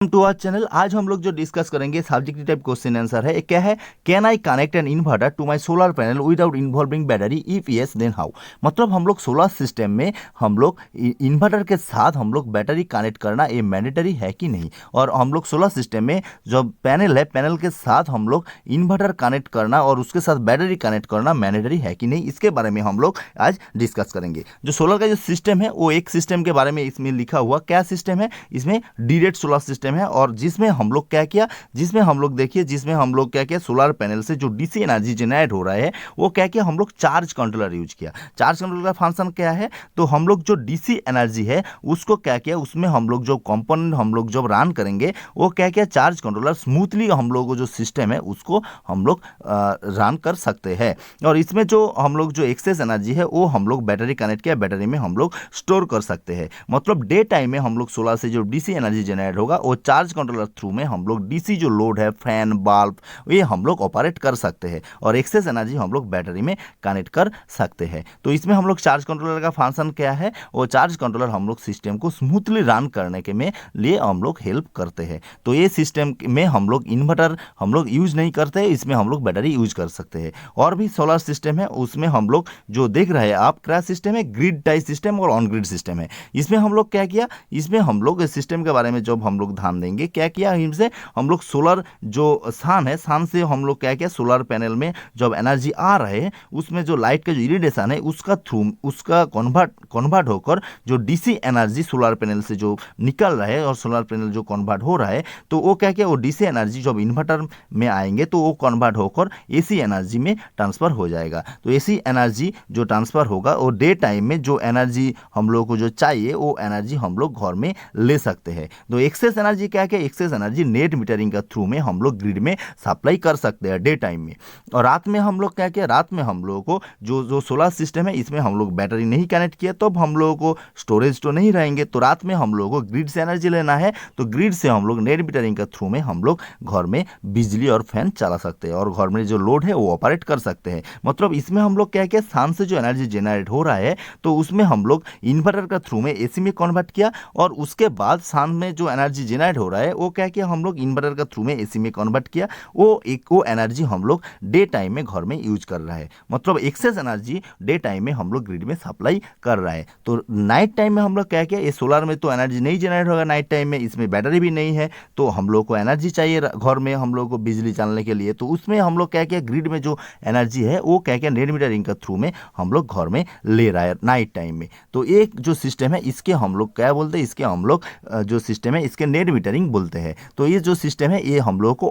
To our channel. आज हम लोग जो डिस्कस करेंगे सब्जेक्टिव टाइप क्वेश्चन आंसर है। क्या है, can I connect an inverter to my solar panel without involving battery, if yes then how. मतलब हम लोग सोलर सिस्टम में हम लोग इन्वर्टर के साथ हम लोग बैटरी कनेक्ट करना ये मैंडेटरी है कि नहीं, और हम लोग सोलर सिस्टम में जो पैनल है पैनल के साथ हम लोग इन्वर्टर कनेक्ट करना और उसके साथ बैटरी कनेक्ट करना मैंडेटरी है कि नहीं, इसके बारे में हम लोग आज डिस्कस करेंगे। जो सोलर का जो सिस्टम है वो एक सिस्टम के बारे में इसमें लिखा हुआ क्या सिस्टम है, इसमें डीरेट सोलर सिस्टम है। और जिसमें हम लोग क्या किया, जिसमें हम लोग देखिए जिसमें हम लोग क्या किया, सोलर पैनल से जो डीसी एनर्जी जनरेट हो रहा है वो क्या किया, हम लोग चार्ज कंट्रोलर यूज किया। चार्ज कंट्रोलर का फंक्शन क्या है, तो हम लोग जो डीसी एनर्जी है उसको क्या किया, उसमें हम लोग जो कंपोनेंट हम लोग जब रन करेंगे वो क्या किया, चार्ज कंट्रोलर स्मूथली हम लोग को जो सिस्टम है उसको हम लोग रन कर सकते हैं। और इसमें जो हम लोग जो एक्सेस एनर्जी है वो हम लोग बैटरी कनेक्ट किया, बैटरी में हम लोग स्टोर कर सकते हैं। मतलब डे टाइम में हम लोग सोलर से जो डीसी एनर्जी जनरेट होगा वो चार्ज कंट्रोलर थ्रू में हम लोग डीसी जो लोड है फैन बल्ब ये हम लोग ऑपरेट कर सकते हैं, और एक्सेस एनर्जी हम लोग बैटरी में कनेक्ट कर सकते हैं। तो इसमें हम लोग चार्ज कंट्रोलर का फंक्शन क्या है, वो चार्ज कंट्रोलर हम लोग सिस्टम को स्मूथली रन करने के में लिए हम लोग हेल्प करते हैं। तो ये सिस्टम में हम लोग इन्वर्टर हम लोग यूज नहीं करते हैं, इसमें हम लोग बैटरी यूज कर सकते हैं। और भी सोलर सिस्टम है उसमें हम लोग जो देख रहे हैं आप क्या सिस्टम है, ग्रिड टाइप सिस्टम और ऑन ग्रिड सिस्टम है। इसमें हम लोग क्या किया, इसमें हम लोग इस सिस्टम के बारे में जब हम लोग ध्यान देंगे क्या किया, इनसे हम लोग सोलर जो सन है सन से हम लोग क्या किया, सोलर पैनल में जब एनर्जी आ रहे हैं उसमें जो लाइट का जो इरिडेशन है उसका थ्रू उसका कन्वर्ट होकर जो डीसी एनर्जी सोलर पैनल से जो निकल रहा है और सोलर पैनल जो कन्वर्ट हो रहा है तो वो क्या किया, वो डीसी एनर्जी जब इन्वर्टर में आएंगे तो वो कन्वर्ट होकर एसी एनर्जी में ट्रांसफर हो जाएगा। तो एसी एनर्जी जो ट्रांसफर होगा वो डे टाइम में जो एनर्जी हम लोग को जो चाहिए वो एनर्जी हम लोग घर में ले सकते हैं। तो एक्सेस एनर्जी क्या क्या, एक्सेस एनर्जी नेट मीटरिंग का थ्रू में हम लोग ग्रिड में सप्लाई कर सकते हैं डे टाइम में। और रात में हम लोग क्या किया, रात में हम लोगों को जो जो सोलर सिस्टम है इसमें हम लोग बैटरी नहीं कनेक्ट किया तो हम लोगों को स्टोरेज तो नहीं रहेंगे, तो रात में हम लोगों को ग्रिड से एनर्जी लेना है तो ग्रिड से हम लोग नेट मीटरिंग का थ्रू में हम लोग घर में बिजली और फैन चला सकते हैं और घर में जो लोड है वो ऑपरेट कर सकते हैं। मतलब इसमें हम लोग क्या किया, सन से जो एनर्जी जनरेट हो रहा है तो उसमें हम लोग इन्वर्टर का थ्रू में एसी में कन्वर्ट किया, और उसके बाद सन में जो एनर्जी जनरेट हो रहा है वो क्या किया, हम लोग इन्वर्टर का थ्रू में एसी में कन्वर्ट किया, वो एनर्जी हम लोग डे टाइम में घर में यूज कर रहा है। मतलब एक्सेस एनर्जी डे टाइम में हम लोग ग्रिड में सप्लाई कर रहा है। तो नाइट टाइम में हम लोग क्या किया, ये सोलर में तो एनर्जी नहीं जनरेट होगा नाइट टाइम में, इसमें बैटरी भी नहीं है तो हम लोग को एनर्जी चाहिए घर में हम लोग को बिजली चलाने के लिए, तो उसमें हम लोग क्या किया, ग्रिड में जो एनर्जी है वो क्या किया, नेट मीटरिंग का थ्रू में हम लोग घर में ले रहा है नाइट टाइम में। तो एक जो सिस्टम है इसके हम लोग क्या बोलते हैं, इसके हम लोग जो सिस्टम है इसके नेट मीटरिंग बोलते हैं। तो ये जो सिस्टम है ये हम लोग को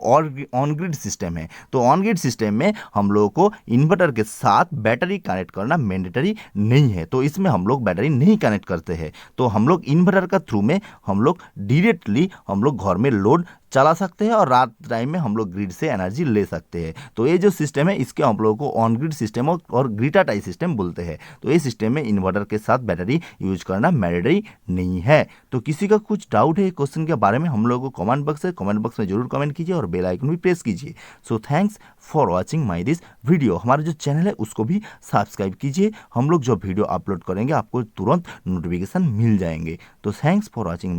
ऑन ग्रिड सिस्टम है। तो ऑन ग्रिड सिस्टम में हम लोग को इन्वर्टर के साथ बैटरी कनेक्ट करना मैंडेटरी नहीं है, तो इसमें हम लोग बैटरी नहीं कनेक्ट करते हैं। तो हम लोग इन्वर्टर का थ्रू में हम लोग डायरेक्टली हम लोग घर में लोड चला सकते हैं और रात टाइम में हम लोग ग्रिड से एनर्जी ले सकते हैं। तो ये जो सिस्टम है इसके हम लोगों को ऑन ग्रिड सिस्टम और ग्रिटा टाइप सिस्टम बोलते हैं। तो ये सिस्टम में इन्वर्टर के साथ बैटरी यूज करना मैंडेटरी नहीं है। तो किसी का कुछ डाउट है क्वेश्चन के बारे में हम लोगों को कमेंट बॉक्स में जरूर कमेंट कीजिए और बेल आइकन भी प्रेस कीजिए। So thanks for watching my this video. हमारा जो चैनल है उसको भी सब्सक्राइब कीजिए, हम लोग जो वीडियो अपलोड करेंगे आपको तुरंत नोटिफिकेशन मिल जाएंगे। तो थैंक्स फॉर वॉचिंग।